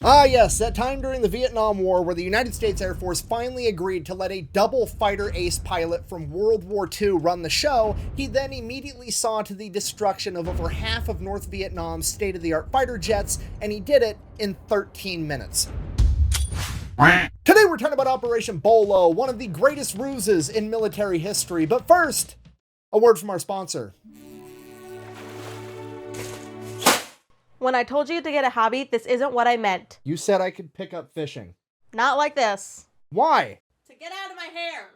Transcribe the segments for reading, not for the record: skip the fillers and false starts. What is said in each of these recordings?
Ah yes, that time during the Vietnam War where the United States Air Force finally agreed to let a double fighter ace pilot from World War II run the show. He then immediately saw to the destruction of over half of North Vietnam's state-of-the-art fighter jets, and he did it in 13 minutes. Today we're talking about Operation Bolo, one of the greatest ruses in military history. But first, a word from our sponsor. When I told you to get a hobby, this isn't what I meant. You said I could pick up fishing. Not like this. Why? To get out of my hair.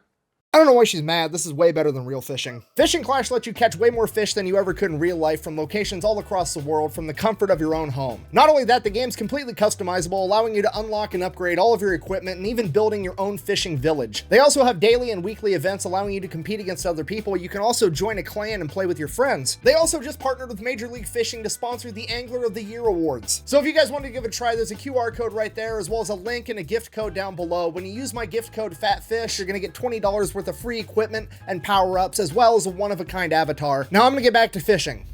I don't know why she's mad. This is way better than real fishing. Fishing Clash lets you catch way more fish than you ever could in real life from locations all across the world from the comfort of your own home. Not only that, the game's completely customizable, allowing you to unlock and upgrade all of your equipment and even building your own fishing village. They also have daily and weekly events allowing you to compete against other people. You can also join a clan and play with your friends. They also just partnered with Major League Fishing to sponsor the Angler of the Year Awards. So if you guys want to give it a try, there's a QR code right there, as well as a link and a gift code down below. When you use my gift code FATFISH, you're going to get $20 worth of free equipment and power-ups, as well as a one-of-a-kind avatar. Now I'm gonna get back to fishing.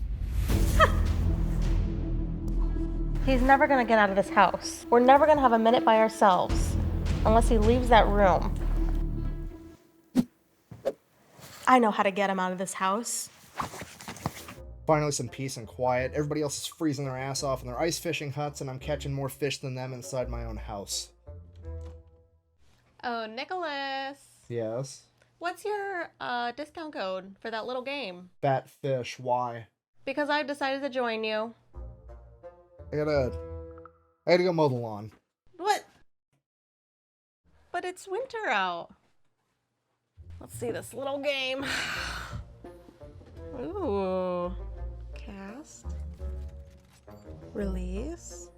He's never gonna get out of this house. We're never gonna have a minute by ourselves unless he leaves that room. I know how to get him out of this house. Finally some peace and quiet. Everybody else is freezing their ass off in their ice fishing huts, and I'm catching more fish than them inside my own house. Oh, Nicholas. Yes? What's your discount code for that little game? Fat fish. Why? Because I've decided to join you. I gotta go mow the lawn. What? But it's winter out. Let's see this little game. Ooh. Cast. Release.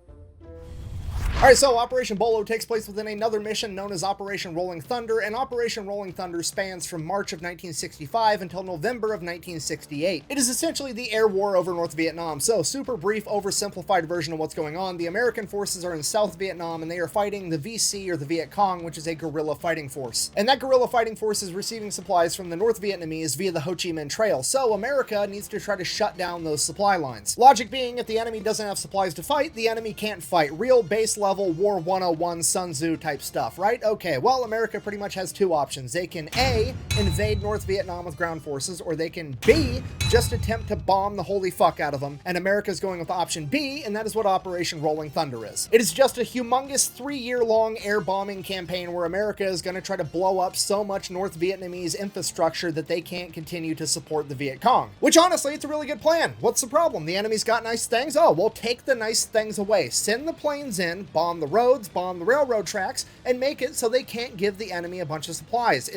Alright, so Operation Bolo takes place within another mission known as Operation Rolling Thunder, and Operation Rolling Thunder spans from March of 1965 until November of 1968. It is essentially the air war over North Vietnam, so super brief, oversimplified version of what's going on. The American forces are in South Vietnam, and they are fighting the VC, or the Viet Cong, which is a guerrilla fighting force. And that guerrilla fighting force is receiving supplies from the North Vietnamese via the Ho Chi Minh Trail, so America needs to try to shut down those supply lines. Logic being, if the enemy doesn't have supplies to fight, the enemy can't fight. Real base level War 101 Sun Tzu type stuff, right? Okay, well, America pretty much has two options. They can A, invade North Vietnam with ground forces, or they can B, just attempt to bomb the holy fuck out of them, and America's going with option B, and that is what Operation Rolling Thunder is. It is just a humongous 3-year-long air bombing campaign where America is going to try to blow up so much North Vietnamese infrastructure that they can't continue to support the Viet Cong. Which, honestly, it's a really good plan. What's the problem? The enemy's got nice things? Oh, we'll take the nice things away. Send the planes in, bomb the roads, bomb the railroad tracks, and make it so they can't give the enemy a bunch of supplies.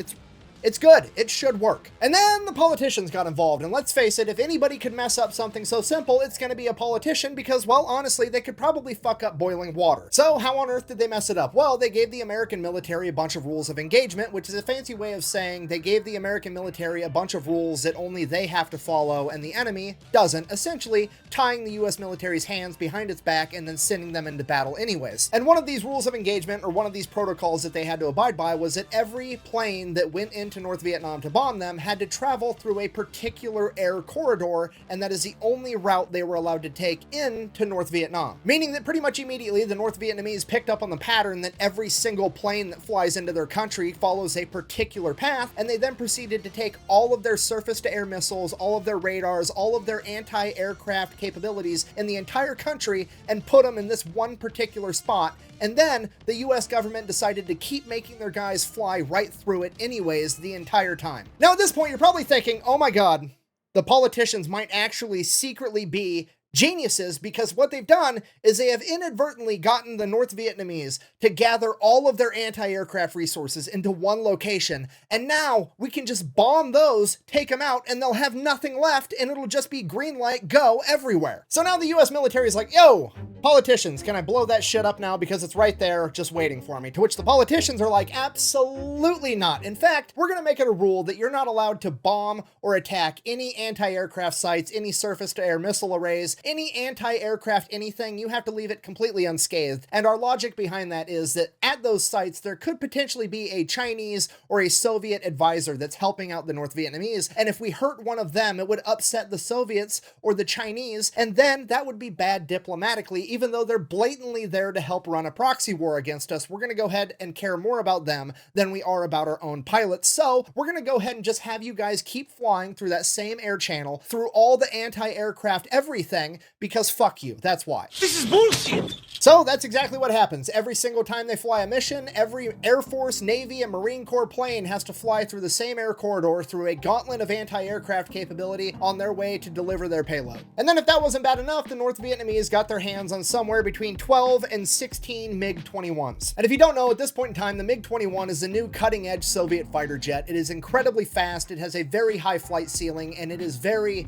It's good. It should work. And then the politicians got involved, and let's face it, if anybody could mess up something so simple, it's going to be a politician because, well, honestly, they could probably fuck up boiling water. So how on earth did they mess it up? Well, they gave the American military a bunch of rules of engagement, which is a fancy way of saying they gave the American military a bunch of rules that only they have to follow and the enemy doesn't, essentially tying the US military's hands behind its back and then sending them into battle anyways. And one of these rules of engagement, or one of these protocols that they had to abide by, was that every plane that went into North Vietnam to bomb them had to travel through a particular air corridor, and that is the only route they were allowed to take into North Vietnam. Meaning that pretty much immediately the North Vietnamese picked up on the pattern that every single plane that flies into their country follows a particular path, and they then proceeded to take all of their surface-to-air missiles, all of their radars, all of their anti-aircraft capabilities in the entire country and put them in this one particular spot. And then the US government decided to keep making their guys fly right through it anyways the entire time. Now at this point, you're probably thinking, oh my God, the politicians might actually secretly be geniuses, because what they've done is they have inadvertently gotten the North Vietnamese to gather all of their anti-aircraft resources into one location, and now we can just bomb those, take them out, and they'll have nothing left, and it'll just be green light, go everywhere. So now the US military is like, yo, politicians, can I blow that shit up now because it's right there just waiting for me? To which the politicians are like, absolutely not. In fact, we're gonna make it a rule that you're not allowed to bomb or attack any anti-aircraft sites, any surface-to-air missile arrays, any anti-aircraft anything, you have to leave it completely unscathed. And our logic behind that is that at those sites, there could potentially be a Chinese or a Soviet advisor that's helping out the North Vietnamese. And if we hurt one of them, it would upset the Soviets or the Chinese. And then that would be bad diplomatically, even though they're blatantly there to help run a proxy war against us. We're going to go ahead and care more about them than we are about our own pilots. So we're going to go ahead and just have you guys keep flying through that same air channel, through all the anti-aircraft everything, because fuck you. That's why. This is bullshit! So that's exactly what happens. Every single time they fly a mission, every Air Force, Navy, and Marine Corps plane has to fly through the same air corridor through a gauntlet of anti-aircraft capability on their way to deliver their payload. And then if that wasn't bad enough, the North Vietnamese got their hands on somewhere between 12 and 16 MiG-21s. And if you don't know, at this point in time, the MiG-21 is the new cutting-edge Soviet fighter jet. It is incredibly fast, it has a very high flight ceiling, and it is very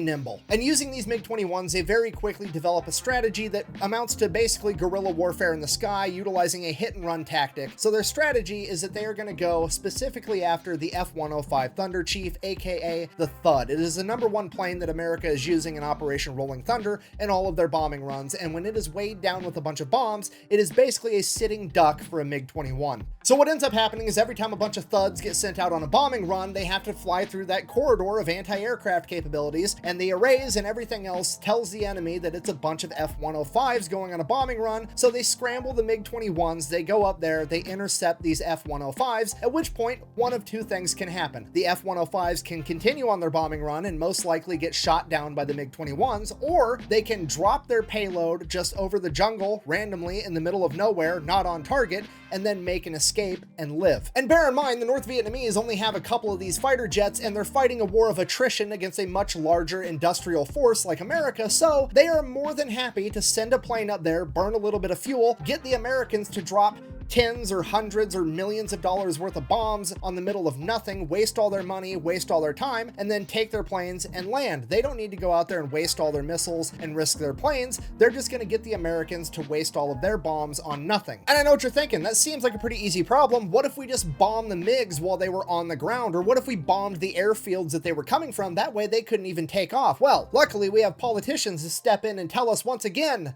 nimble. And using these MiG-21s, they very quickly develop a strategy that amounts to basically guerrilla warfare in the sky, utilizing a hit-and-run tactic. So their strategy is that they are going to go specifically after the F-105 Thunder Chief, aka the Thud. It is the #1 plane that America is using in Operation Rolling Thunder in all of their bombing runs, and when it is weighed down with a bunch of bombs, it is basically a sitting duck for a MiG-21. So what ends up happening is every time a bunch of thuds get sent out on a bombing run, they have to fly through that corridor of anti-aircraft capabilities, and the arrays and everything else tells the enemy that it's a bunch of F-105s going on a bombing run, so they scramble the MiG-21s, they go up there, they intercept these F-105s, at which point one of two things can happen. The F-105s can continue on their bombing run and most likely get shot down by the MiG-21s, or they can drop their payload just over the jungle randomly in the middle of nowhere, not on target, and then make an escape and live. And bear in mind, the North Vietnamese only have a couple of these fighter jets, and they're fighting a war of attrition against a much larger industrial force like America, so they are more than happy to send a plane up there, burn a little bit of fuel, get the Americans to drop tens or hundreds or millions of dollars worth of bombs on the middle of nothing, waste all their money, waste all their time, and then take their planes and land. They don't need to go out there and waste all their missiles and risk their planes. They're just going to get the Americans to waste all of their bombs on nothing. And I know what you're thinking, that seems like a pretty easy problem. What if we just bombed the MiGs while they were on the ground? Or what if we bombed the airfields that they were coming from? That way they couldn't even take off. Well, luckily we have politicians to step in and tell us once again,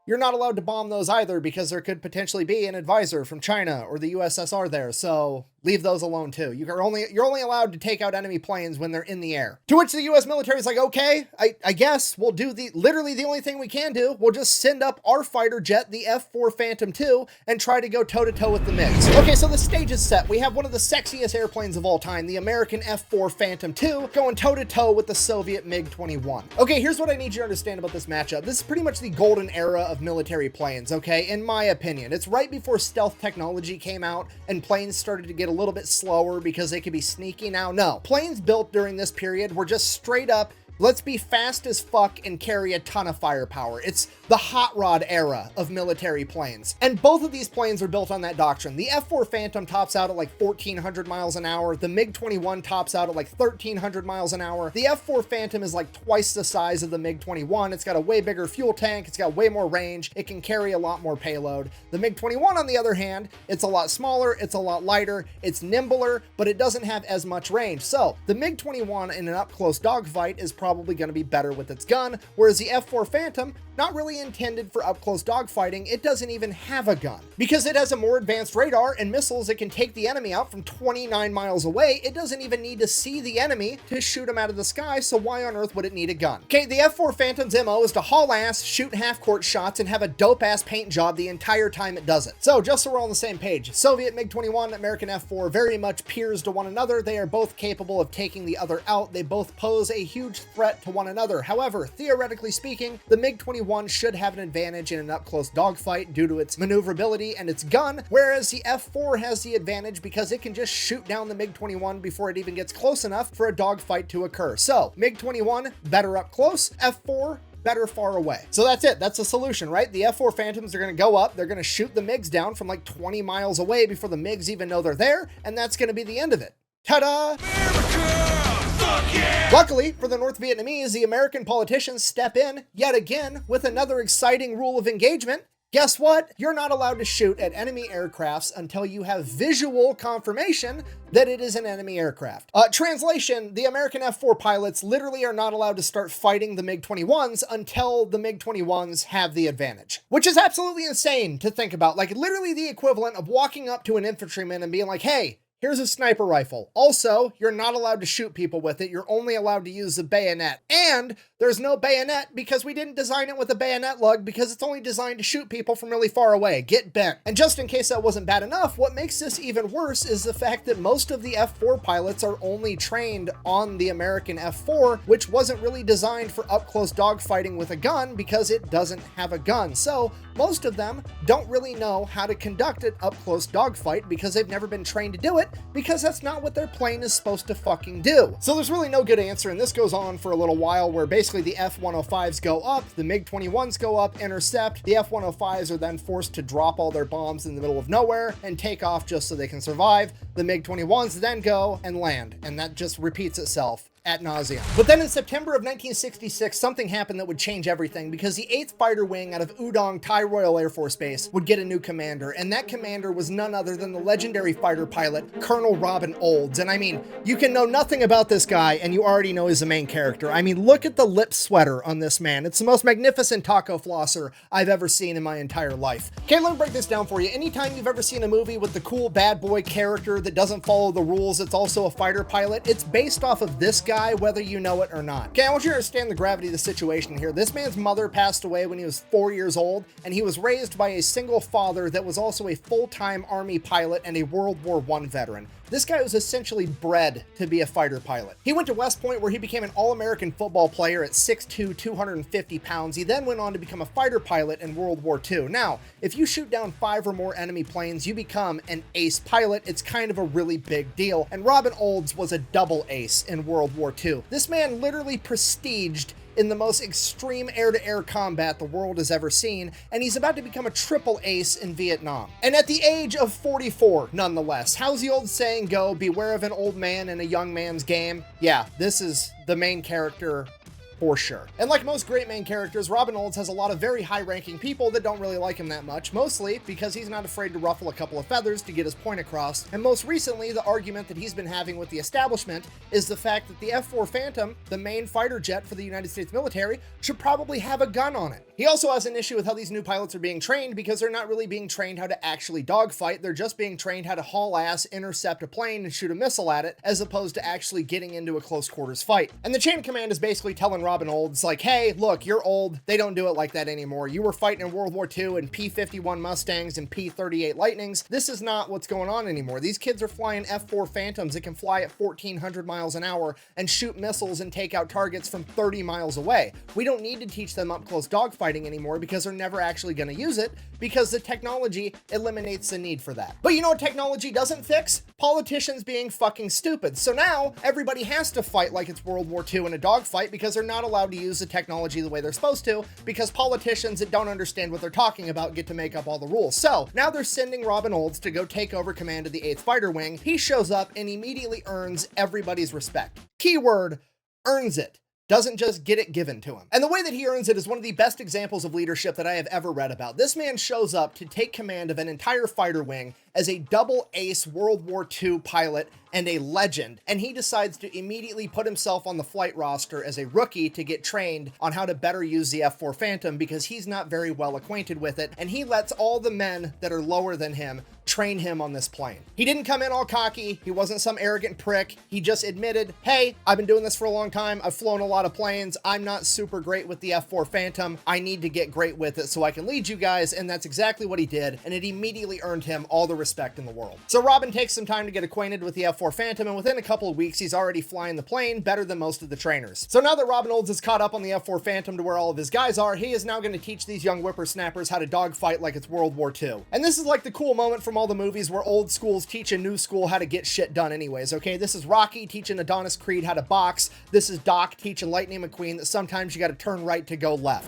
you're not allowed to bomb those either because there could potentially be an advisor from China or the USSR there, so leave those alone too. You're only allowed to take out enemy planes when they're in the air. To which the US military is like, okay, I guess we'll do literally the only thing we can do. We'll just send up our fighter jet, the F-4 Phantom II, and try to go toe-to-toe with the MiGs. Okay, so the stage is set. We have one of the sexiest airplanes of all time, the American F-4 Phantom II, going toe-to-toe with the Soviet MiG-21. Okay, here's what I need you to understand about this matchup. This is pretty much the golden era of military planes, okay, in my opinion. It's right before stealth technology came out and planes started to get a little bit slower because they could be sneaky now. No, planes built during this period were just straight up, let's be fast as fuck and carry a ton of firepower. It's the hot rod era of military planes. And both of these planes are built on that doctrine. The F-4 Phantom tops out at like 1,400 miles an hour. The MiG-21 tops out at like 1,300 miles an hour. The F-4 Phantom is like twice the size of the MiG-21. It's got a way bigger fuel tank. It's got way more range. It can carry a lot more payload. The MiG-21, on the other hand, it's a lot smaller. It's a lot lighter. It's nimbler, but it doesn't have as much range. So the MiG-21 in an up-close dogfight is probably going to be better with its gun, whereas the F-4 Phantom, not really intended for up-close dogfighting. It doesn't even have a gun. Because it has a more advanced radar and missiles that can take the enemy out from 29 miles away, it doesn't even need to see the enemy to shoot him out of the sky, so why on earth would it need a gun? Okay, the F-4 Phantom's MO is to haul ass, shoot half-court shots, and have a dope-ass paint job the entire time it does it. So, just so we're all on the same page, Soviet MiG-21, American F-4, very much peers to one another. They are both capable of taking the other out. They both pose a huge threat to one another. However, theoretically speaking, the MiG-21 should have an advantage in an up-close dogfight due to its maneuverability and its gun, whereas the F-4 has the advantage because it can just shoot down the MiG-21 before it even gets close enough for a dogfight to occur. So, MiG-21, better up close, F-4, better far away. So that's it. That's the solution, right? The F-4 Phantoms are going to go up. They're going to shoot the MiGs down from like 20 miles away before the MiGs even know they're there, and that's going to be the end of it. Ta-da! Yeah. Luckily for the North Vietnamese, the American politicians step in yet again with another exciting rule of engagement. Guess what? You're not allowed to shoot at enemy aircrafts until you have visual confirmation that it is an enemy aircraft. Translation, the American F-4 pilots literally are not allowed to start fighting the MiG-21s until the MiG-21s have the advantage. Which is absolutely insane to think about. Like, literally the equivalent of walking up to an infantryman and being like, hey, here's a sniper rifle. Also, you're not allowed to shoot people with it. You're only allowed to use the bayonet. And there's no bayonet because we didn't design it with a bayonet lug because it's only designed to shoot people from really far away. Get bent. And just in case that wasn't bad enough, what makes this even worse is the fact that most of the F-4 pilots are only trained on the American F-4, which wasn't really designed for up-close dogfighting with a gun because it doesn't have a gun. So most of them don't really know how to conduct an up-close dogfight because they've never been trained to do it, because that's not what their plane is supposed to fucking do. So there's really no good answer, and this goes on for a little while where basically the F-105s go up, the MiG-21s go up, intercept, the F-105s are then forced to drop all their bombs in the middle of nowhere and take off just so they can survive. The MiG-21s then go and land, and that just repeats itself ad nauseum. But then in September of 1966, something happened that would change everything because the 8th Fighter Wing out of Udong Thai Royal Air Force Base would get a new commander, and that commander was none other than the legendary fighter pilot, Colonel Robin Olds. And I mean, you can know nothing about this guy and you already know he's the main character. I mean, look at the lip sweater on this man. It's the most magnificent taco flosser I've ever seen in my entire life. Okay, let me break this down for you. Anytime you've ever seen a movie with the cool bad boy character that doesn't follow the rules, it's also a fighter pilot, it's based off of this guy, whether you know it or not. Okay, I want you to understand the gravity of the situation here. This man's mother passed away when he was 4 years old, and he was raised by a single father that was also a full-time Army pilot and a World War I veteran. This guy was essentially bred to be a fighter pilot. He went to West Point where he became an All-American football player at 6'2", 250 pounds. He then went on to become a fighter pilot in World War II. Now, if you shoot down 5 or more enemy planes, you become an ace pilot. It's kind of a really big deal. And Robin Olds was a double ace in World War II. This man literally prestiged in the most extreme air-to-air combat the world has ever seen, and he's about to become a triple ace in Vietnam. And at the age of 44, nonetheless. How's the old saying go? Beware of an old man in a young man's game. Yeah, this is the main character for sure. And like most great main characters, Robin Olds has a lot of very high-ranking people that don't really like him that much, mostly because he's not afraid to ruffle a couple of feathers to get his point across. And most recently, the argument that he's been having with the establishment is the fact that the F-4 Phantom, the main fighter jet for the United States military, should probably have a gun on it. He also has an issue with how these new pilots are being trained because they're not really being trained how to actually dogfight. They're just being trained how to haul ass, intercept a plane, and shoot a missile at it, as opposed to actually getting into a close quarters fight. And the chain of command is basically telling Robin Olds, like, hey, look, you're old. They don't do it like that anymore. You were fighting in World War II in P-51 Mustangs and P-38 Lightnings. This is not what's going on anymore. These kids are flying F-4 Phantoms that can fly at 1,400 miles an hour and shoot missiles and take out targets from 30 miles away. We don't need to teach them up-close dogfighting anymore because they're never actually going to use it because the technology eliminates the need for that. But you know what technology doesn't fix? Politicians being fucking stupid. So now everybody has to fight like it's World War II in a dogfight because they're not allowed to use the technology the way they're supposed to because politicians that don't understand what they're talking about get to make up all the rules. So now they're sending Robin Olds to go take over command of the 8th Fighter Wing. He shows up and immediately earns everybody's respect. Keyword, earns it. Doesn't just get it given to him. And the way that he earns it is one of the best examples of leadership that I have ever read about. This man shows up to take command of an entire fighter wing as a double ace World War II pilot and a legend, and he decides to immediately put himself on the flight roster as a rookie to get trained on how to better use the F-4 Phantom because he's not very well acquainted with it, and he lets all the men that are lower than him train him on this plane. He didn't come in all cocky. He wasn't some arrogant prick. He just admitted, hey, I've been doing this for a long time. I've flown a lot of planes. I'm not super great with the F-4 Phantom. I need to get great with it so I can lead you guys, and that's exactly what he did, and it immediately earned him all the respect in the world. So Robin takes some time to get acquainted with the F-4 Phantom, and within a couple of weeks, he's already flying the plane better than most of the trainers. So now that Robin Olds is caught up on the F-4 Phantom to where all of his guys are, he is now going to teach these young whippersnappers how to dogfight like it's World War II. And this is like the cool moment from all the movies where old schools teach a new school how to get shit done anyways, okay? This is Rocky teaching Adonis Creed how to box. This is Doc teaching Lightning McQueen that sometimes you got to turn right to go left.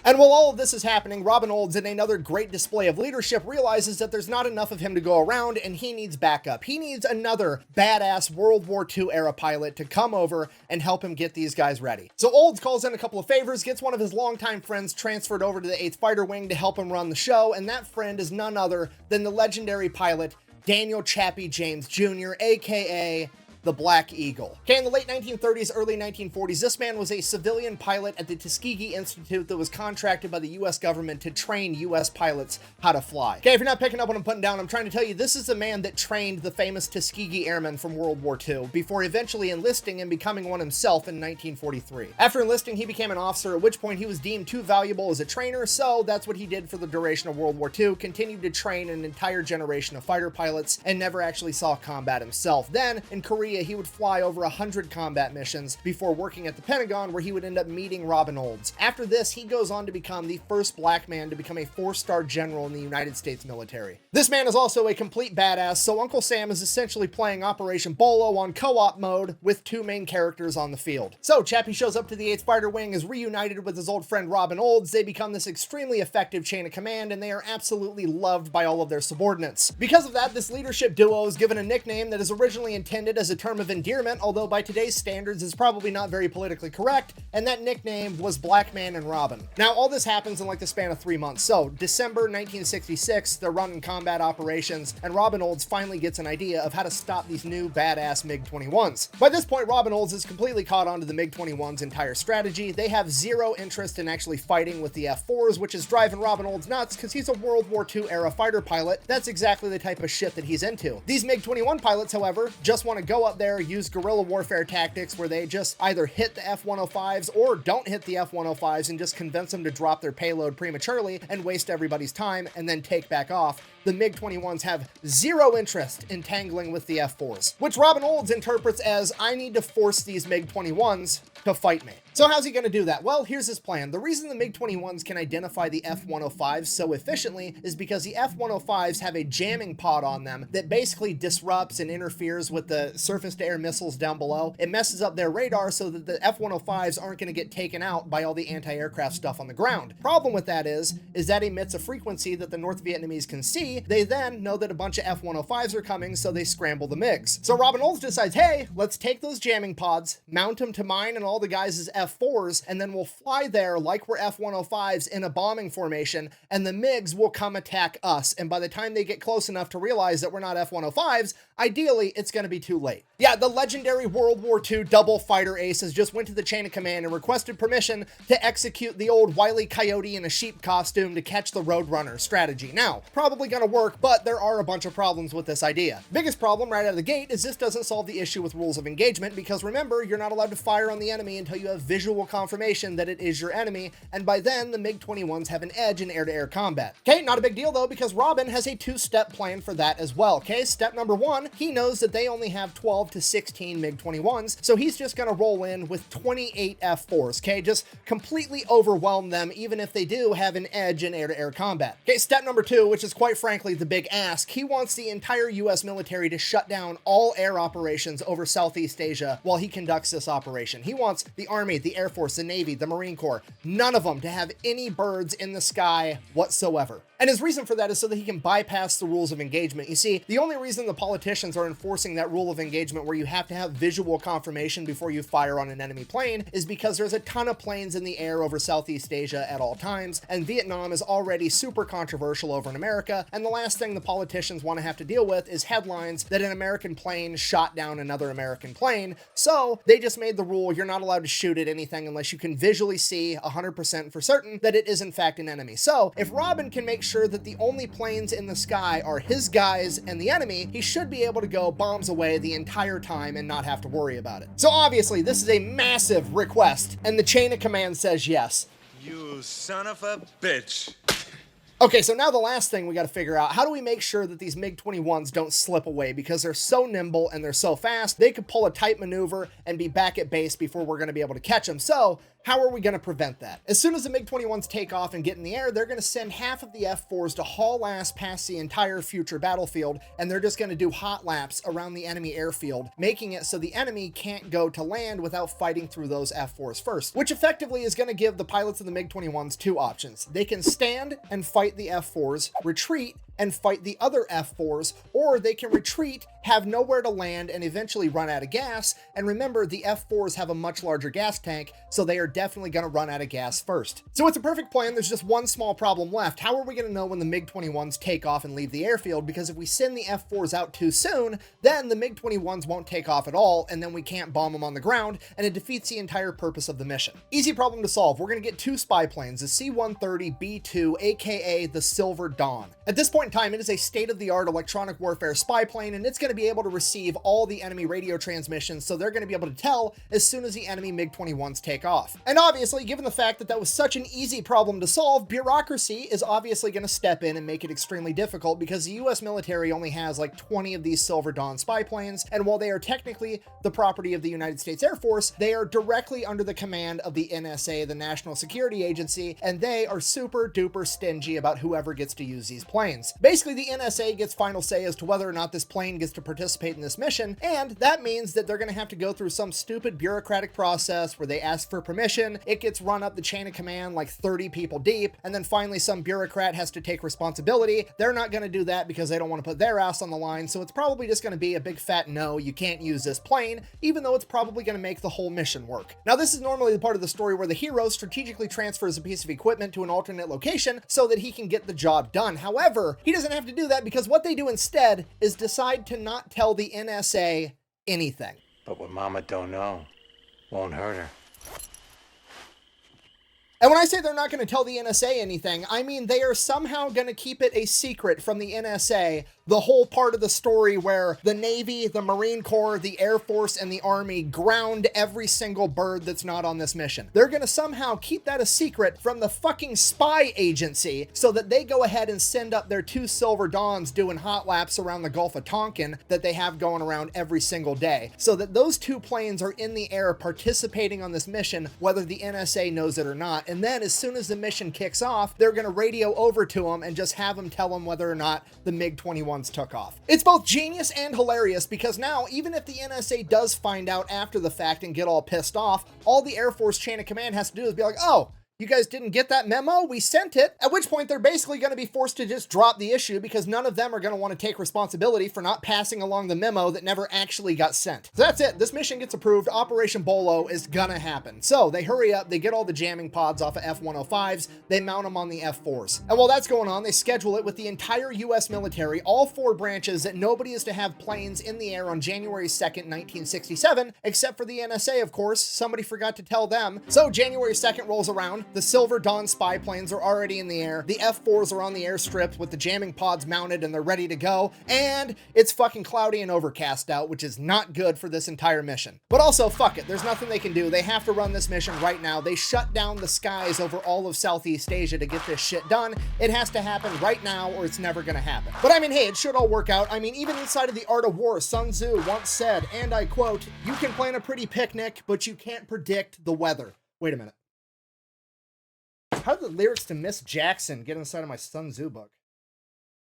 And while all of this is happening, Robin Olds, in another great display of leadership, realizes that there's not enough of him to go around and he needs backup. He needs another badass World War II era pilot to come over and help him get these guys ready. So Olds calls in a couple of favors, gets one of his longtime friends transferred over to the 8th Fighter Wing to help him run the show, and that friend is none other than the legendary pilot Daniel Chappie James Jr., aka the Black Eagle. Okay, in the late 1930s, early 1940s, this man was a civilian pilot at the Tuskegee Institute that was contracted by the US government to train US pilots how to fly. Okay, if you're not picking up what I'm putting down, I'm trying to tell you this is the man that trained the famous Tuskegee Airmen from World War II before eventually enlisting and becoming one himself in 1943. After enlisting, he became an officer, at which point he was deemed too valuable as a trainer, so that's what he did for the duration of World War II, continued to train an entire generation of fighter pilots, and never actually saw combat himself. Then, in Korea, he would fly over 100 combat missions before working at the Pentagon, where he would end up meeting Robin Olds. After this, he goes on to become the first black man to become a 4-star general in the United States military. This man is also a complete badass, so Uncle Sam is essentially playing Operation Bolo on co-op mode with 2 main characters on the field. So Chappie shows up to the 8th Fighter Wing, is reunited with his old friend Robin Olds. They become this extremely effective chain of command, and they are absolutely loved by all of their subordinates. Because of that, this leadership duo is given a nickname that is originally intended as a term of endearment, although by today's standards is probably not very politically correct, and that nickname was Black Man and Robin. Now, all this happens in like the span of 3 months. So December 1966, they're running combat operations, and Robin Olds finally gets an idea of how to stop these new badass MiG-21s. By this point, Robin Olds is completely caught onto the MiG-21's entire strategy. They have zero interest in actually fighting with the F-4s, which is driving Robin Olds nuts because he's a World War II era fighter pilot. That's exactly the type of shit that he's into. These MiG-21 pilots, however, just want to go up there, use guerrilla warfare tactics where they just either hit the F-105s or don't hit the F-105s and just convince them to drop their payload prematurely and waste everybody's time and then take back off. The MiG-21s have zero interest in tangling with the F-4s, which Robin Olds interprets as, I need to force these MiG-21s to fight me. So how's he going to do that? Well, here's his plan. The reason the MiG-21s can identify the F-105s so efficiently is because the F-105s have a jamming pod on them that basically disrupts and interferes with the surface-to-air missiles down below. It messes up their radar so that the F-105s aren't going to get taken out by all the anti-aircraft stuff on the ground. Problem with that is that emits a frequency that the North Vietnamese can see. They then know that a bunch of F-105s are coming, so they scramble the MiGs. So Robin Olds decides, hey, let's take those jamming pods, mount them to mine and all the guys' F-4s, and then we'll fly there like we're F-105s in a bombing formation, and the MiGs will come attack us. And by the time they get close enough to realize that we're not F-105s, ideally, it's going to be too late. Yeah, the legendary World War II double fighter aces just went to the chain of command and requested permission to execute the old Wile E. Coyote in a sheep costume to catch the Roadrunner strategy. Now, probably going to work, but there are a bunch of problems with this idea. Biggest problem right out of the gate is this doesn't solve the issue with rules of engagement, because remember, you're not allowed to fire on the enemy until you have visual confirmation that it is your enemy, and by then, the MiG-21s have an edge in air-to-air combat. Okay, not a big deal though, because Robin has a 2-step plan for that as well. Okay, step number 1, he knows that they only have 12 to 16 MiG-21s, so he's just gonna roll in with 28 F-4s, okay? Just completely overwhelm them, even if they do have an edge in air-to-air combat. Okay, step number 2, which is quite frankly the big ask, he wants the entire US military to shut down all air operations over Southeast Asia while he conducts this operation. He wants the Army, the Air Force, the Navy, the Marine Corps, none of them to have any birds in the sky whatsoever. And his reason for that is so that he can bypass the rules of engagement. You see, the only reason the politicians are enforcing that rule of engagement where you have to have visual confirmation before you fire on an enemy plane is because there's a ton of planes in the air over Southeast Asia at all times, and Vietnam is already super controversial over in America, and the last thing the politicians want to have to deal with is headlines that an American plane shot down another American plane, so they just made the rule you're not allowed to shoot at anything unless you can visually see 100% for certain that it is in fact an enemy. So if Robin can make sure that the only planes in the sky are his guys and the enemy, he should be able to go bombs away the entire time and not have to worry about it. So obviously this is a massive request, and the chain of command says yes. You son of a bitch. Okay, so now the last thing we got to figure out, how do we make sure that these MiG-21s don't slip away? Because they're so nimble and they're so fast, they could pull a tight maneuver and be back at base before we're going to be able to catch them. So how are we going to prevent that? As soon as the MiG-21s take off and get in the air, they're going to send half of the F-4s to haul ass past the entire future battlefield, and they're just going to do hot laps around the enemy airfield, making it so the enemy can't go to land without fighting through those F-4s first, which effectively is going to give the pilots of the MiG-21s two options. They can stand and fight the F-4s, retreat, and fight the other F-4s, or they can retreat, have nowhere to land, and eventually run out of gas. And remember, the F-4s have a much larger gas tank, so they are definitely going to run out of gas first. So it's a perfect plan. There's just one small problem left. How are we going to know when the MiG-21s take off and leave the airfield? Because if we send the F-4s out too soon, then the MiG-21s won't take off at all, and then we can't bomb them on the ground, and it defeats the entire purpose of the mission. Easy problem to solve. We're going to get two spy planes, the C-130B2, aka the Silver Dawn. At this point in time, it is a state-of-the-art electronic warfare spy plane, and it's going to be able to receive all the enemy radio transmissions, so they're going to be able to tell as soon as the enemy MiG-21s take off. And obviously, given the fact that that was such an easy problem to solve, bureaucracy is obviously going to step in and make it extremely difficult, because the US military only has like 20 of these Silver Dawn spy planes, and while they are technically the property of the United States Air Force, they are directly under the command of the NSA, the National Security Agency, and they are super duper stingy about whoever gets to use these planes. Basically, the NSA gets final say as to whether or not this plane gets to participate in this mission, and that means that they're going to have to go through some stupid bureaucratic process where they ask for permission, it gets run up the chain of command like 30 people deep, and then finally some bureaucrat has to take responsibility. They're not going to do that because they don't want to put their ass on the line, so it's probably just going to be a big fat no, you can't use this plane, even though it's probably going to make the whole mission work. Now, this is normally the part of the story where the hero strategically transfers a piece of equipment to an alternate location so that he can get the job done. However, he doesn't have to do that because what they do instead is decide to not tell the NSA anything. But what Mama don't know won't hurt her. And when I say they're not going to tell the NSA anything, I mean they are somehow going to keep it a secret from the NSA, the whole part of the story where the Navy, the Marine Corps, the Air Force, and the Army ground every single bird that's not on this mission. They're going to somehow keep that a secret from the fucking spy agency so that they go ahead and send up their two Silver Dawns doing hot laps around the Gulf of Tonkin that they have going around every single day, so that those two planes are in the air participating on this mission, whether the NSA knows it or not. And then as soon as the mission kicks off, they're going to radio over to them and just have them tell them whether or not the MiG-21s took off. It's both genius and hilarious because now, even if the NSA does find out after the fact and get all pissed off, all the Air Force chain of command has to do is be like, oh, you guys didn't get that memo? We sent it. At which point they're basically going to be forced to just drop the issue because none of them are going to want to take responsibility for not passing along the memo that never actually got sent. So that's it. This mission gets approved. Operation Bolo is gonna happen. So they hurry up. They get all the jamming pods off of F-105s. They mount them on the F-4s. And while that's going on, they schedule it with the entire US military, all four branches, that nobody is to have planes in the air on January 2nd, 1967, except for the NSA, of course. Somebody forgot to tell them. So January 2nd rolls around. The Silver Dawn spy planes are already in the air. The F-4s are on the airstrip with the jamming pods mounted and they're ready to go. And it's fucking cloudy and overcast out, which is not good for this entire mission. But also, fuck it. There's nothing they can do. They have to run this mission right now. They shut down the skies over all of Southeast Asia to get this shit done. It has to happen right now or it's never gonna happen. But I mean, hey, it should all work out. I mean, even inside of the Art of War, Sun Tzu once said, and I quote, "You can plan a pretty picnic, but you can't predict the weather." Wait a minute. How did the lyrics to Miss Jackson get inside of my Sun Tzu book?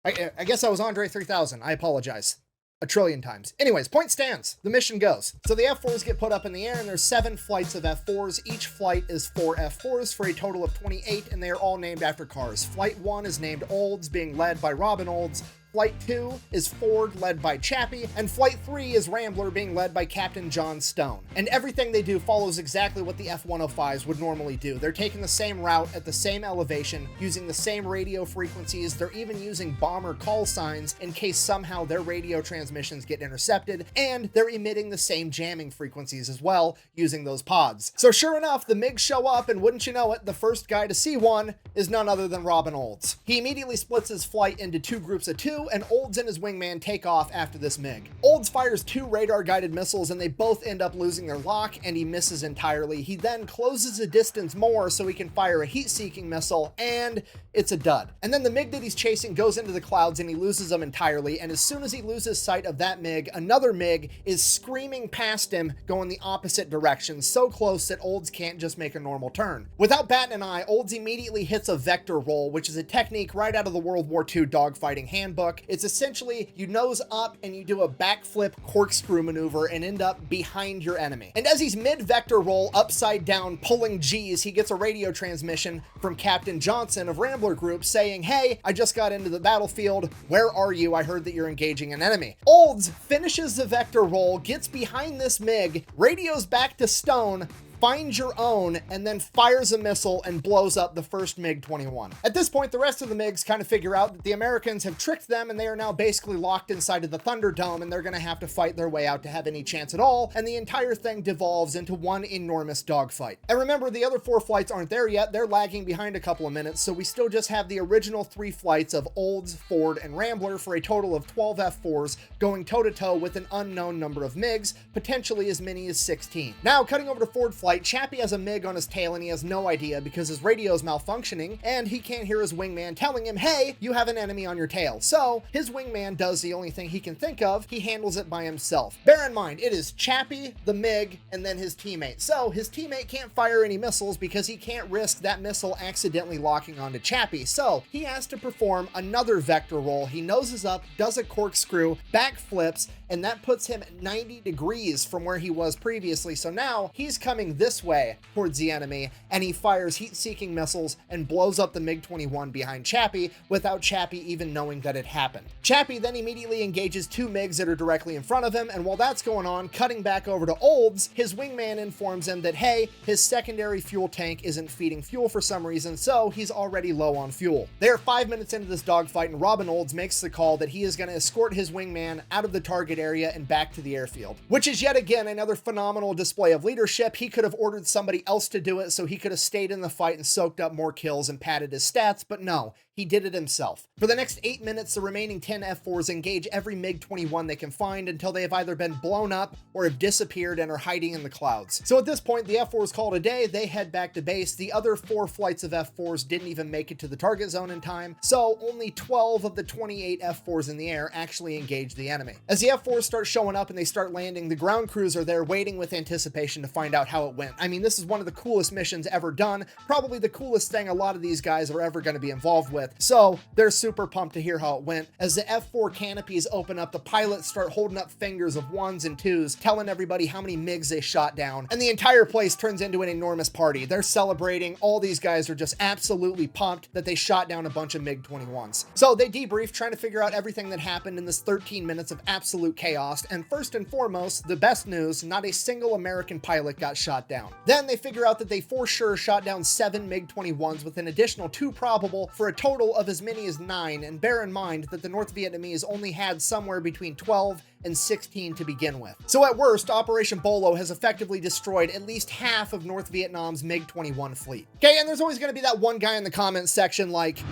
I guess I was Andre 3000. I apologize. A trillion times. Anyways, point stands. The mission goes. So the F-4s get put up in the air, and there's 7 flights of F-4s. Each flight is 4 F-4s for a total of 28, and they are all named after cars. Flight 1 is named Olds, being led by Robin Olds. Flight 2 is Ford, led by Chappie, and Flight 3 is Rambler, being led by Captain John Stone. And everything they do follows exactly what the F-105s would normally do. They're taking the same route at the same elevation, using the same radio frequencies. They're even using bomber call signs in case somehow their radio transmissions get intercepted, and they're emitting the same jamming frequencies as well, using those pods. So sure enough, the MiGs show up, and wouldn't you know it, the first guy to see one is none other than Robin Olds. He immediately splits his flight into 2 groups of 2, do, and Olds and his wingman take off after this MiG. Olds fires 2 radar-guided missiles, and they both end up losing their lock, and he misses entirely. He then closes the distance more so he can fire a heat-seeking missile, and it's a dud. And then the MiG that he's chasing goes into the clouds, and he loses them entirely, and as soon as he loses sight of that MiG, another MiG is screaming past him, going the opposite direction, so close that Olds can't just make a normal turn. Without batting an eye, Olds immediately hits a vector roll, which is a technique right out of the World War II dogfighting handbook. It's essentially you nose up and you do a backflip corkscrew maneuver and end up behind your enemy. And as he's mid-vector roll upside down pulling G's, he gets a radio transmission from Captain Johnson of Rambler Group saying, "Hey, I just got into the battlefield. Where are you? I heard that you're engaging an enemy." Olds finishes the vector roll, gets behind this MiG, radios back to Stone, finds your own, and then fires a missile and blows up the first MiG-21. At this point, the rest of the MiGs kind of figure out that the Americans have tricked them and they are now basically locked inside of the Thunderdome, and they're going to have to fight their way out to have any chance at all, and the entire thing devolves into one enormous dogfight. And remember, the other 4 flights aren't there yet. They're lagging behind a couple of minutes, so we still just have the original 3 flights of Olds, Ford, and Rambler for a total of 12 F-4s going toe-to-toe with an unknown number of MiGs, potentially as many as 16. Now, cutting over to Ford flight, Chappie has a MiG on his tail and he has no idea because his radio is malfunctioning and he can't hear his wingman telling him, "Hey, you have an enemy on your tail." So his wingman does the only thing he can think of. He handles it by himself. Bear in mind, it is Chappie, the MiG, and then his teammate. So his teammate can't fire any missiles because he can't risk that missile accidentally locking onto Chappie. So he has to perform another vector roll. He noses up, does a corkscrew, backflips, and that puts him at 90 degrees from where he was previously. So now he's coming this way towards the enemy, and he fires heat-seeking missiles and blows up the MiG-21 behind Chappie without Chappie even knowing that it happened. Chappie then immediately engages 2 MiGs that are directly in front of him, and while that's going on, cutting back over to Olds, his wingman informs him that, hey, his secondary fuel tank isn't feeding fuel for some reason, so he's already low on fuel. They are 5 minutes into this dogfight, and Robin Olds makes the call that he is going to escort his wingman out of the target area and back to the airfield, which is yet again another phenomenal display of leadership. He could have ordered somebody else to do it so he could have stayed in the fight and soaked up more kills and padded his stats, but no, he did it himself. For the next 8 minutes, the remaining 10 F-4s engage every MiG-21 they can find until they have either been blown up or have disappeared and are hiding in the clouds. So at this point, the F-4s call it a day. They head back to base. The other 4 flights of F-4s didn't even make it to the target zone in time, so only 12 of the 28 F-4s in the air actually engage the enemy. As the F-4s start showing up and they start landing, the ground crews are there waiting with anticipation to find out how it went. I mean, this is one of the coolest missions ever done, probably the coolest thing a lot of these guys are ever going to be involved with. So they're super pumped to hear how it went. As the F-4 canopies open up, the pilots start holding up fingers of 1s and 2s, telling everybody how many MiGs they shot down, and the entire place turns into an enormous party. They're celebrating. All these guys are just absolutely pumped that they shot down a bunch of MiG-21s. So they debrief, trying to figure out everything that happened in this 13 minutes of absolute chaos, and first and foremost, the best news, not a single American pilot got shot down. Then they figure out that they for sure shot down 7 MiG-21s with an additional 2 probable for a total of as many as 9, and bear in mind that the North Vietnamese only had somewhere between 12 and 16 to begin with. So at worst, Operation Bolo has effectively destroyed at least half of North Vietnam's MiG-21 fleet. Okay, and there's always going to be that one guy in the comments section like,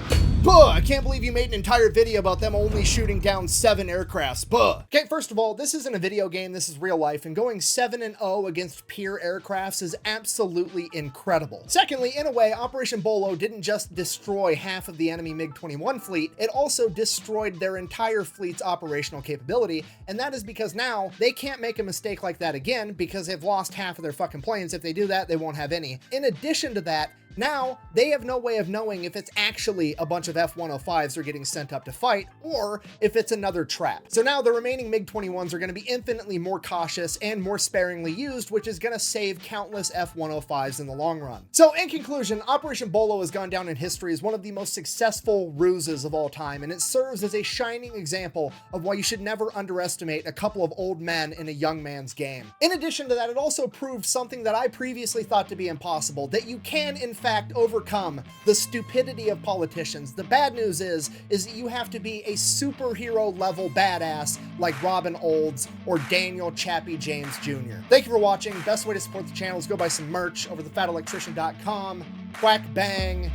"Buh, I can't believe you made an entire video about them only shooting down 7 aircrafts, buh." Okay, first of all, this isn't a video game, this is real life, and going 7-0 against peer aircrafts is absolutely incredible. Secondly, in a way, Operation Bolo didn't just destroy half of the enemy MiG-21 fleet, it also destroyed their entire fleet's operational capability, and that is because now they can't make a mistake like that again because they've lost half of their fucking planes. If they do that, they won't have any. In addition to that, now they have no way of knowing if it's actually a bunch of F-105s are getting sent up to fight or if it's another trap. So now the remaining MiG-21s are going to be infinitely more cautious and more sparingly used, which is going to save countless F-105s in the long run. So in conclusion, Operation Bolo has gone down in history as one of the most successful ruses of all time, and it serves as a shining example of why you should never underestimate a couple of old men in a young man's game. In addition to that, it also proved something that I previously thought to be impossible, that you can in fact overcome the stupidity of politicians. The bad news is that you have to be a superhero level badass like Robin Olds or Daniel Chappie James Jr. Thank you for watching. Best way to support the channel is go buy some merch over thefatelectrician.com. Quack bang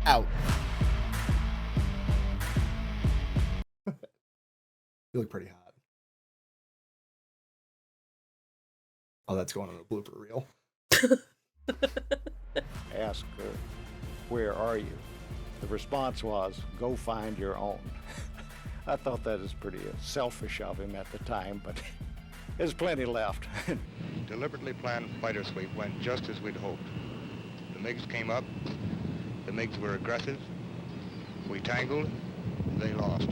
out. You look pretty hot. Oh, that's going on a blooper reel. Ask her, where are you? The response was, go find your own. I thought that was pretty selfish of him at the time, but there's plenty left. Deliberately planned fighter sweep went just as we'd hoped. The MiGs came up. The MiGs were aggressive. We tangled. They lost.